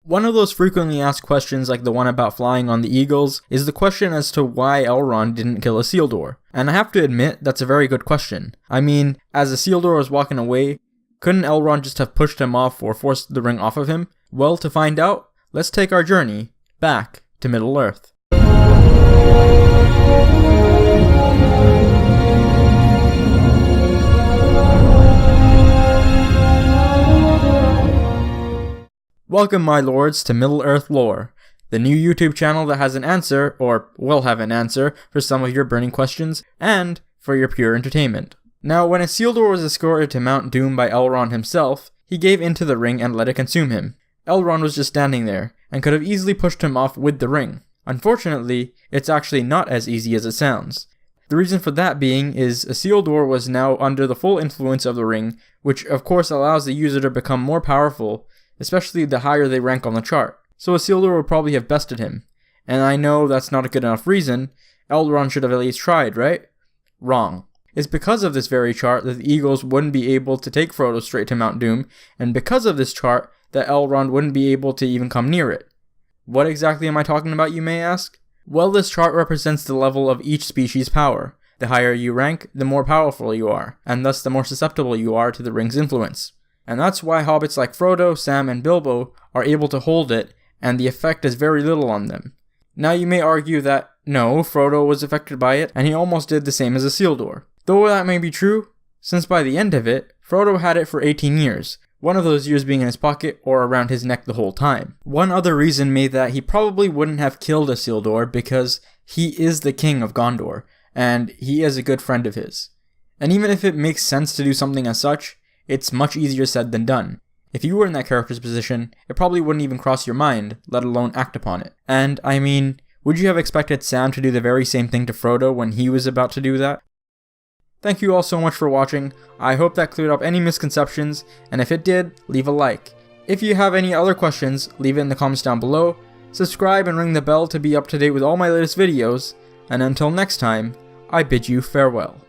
One of those frequently asked questions, like the one about flying on the eagles, is the question as to why Elrond didn't kill Isildur. And I have to admit, that's a very good question. I mean, as Isildur was walking away, couldn't Elrond just have pushed him off or forced the ring off of him? Well, to find out, let's take our journey back to Middle-earth. Welcome, my lords, to Middle-earth Lore, the new YouTube channel that has an answer, or will have an answer, for some of your burning questions, and for your pure entertainment. Now, when Isildur was escorted to Mount Doom by Elrond himself, he gave in to the ring and let it consume him. Elrond was just standing there, and could have easily pushed him off with the ring. Unfortunately, it's actually not as easy as it sounds. The reason for that being is Isildur was now under the full influence of the ring, which of course allows the user to become more powerful, especially the higher they rank on the chart. So Isildur would probably have bested him. And I know that's not a good enough reason. Elrond should have at least tried, right? Wrong. It's because of this very chart that the Eagles wouldn't be able to take Frodo straight to Mount Doom, and because of this chart that Elrond wouldn't be able to even come near it. What exactly am I talking about, you may ask? Well, this chart represents the level of each species' power. The higher you rank, the more powerful you are, and thus the more susceptible you are to the ring's influence. And that's why hobbits like Frodo, Sam, and Bilbo are able to hold it, and the effect is very little on them. Now you may argue that, no, Frodo was affected by it, and he almost did the same as Isildur. Though that may be true, since by the end of it, Frodo had it for 18 years, one of those years being in his pocket or around his neck the whole time. One other reason may that he probably wouldn't have killed Isildur because he is the king of Gondor, and he is a good friend of his. And even if it makes sense to do something as such, it's much easier said than done. If you were in that character's position, it probably wouldn't even cross your mind, let alone act upon it. And, I mean, would you have expected Sam to do the very same thing to Frodo when he was about to do that? Thank you all so much for watching. I hope that cleared up any misconceptions, and if it did, leave a like. If you have any other questions, leave it in the comments down below. Subscribe and ring the bell to be up to date with all my latest videos, and until next time, I bid you farewell.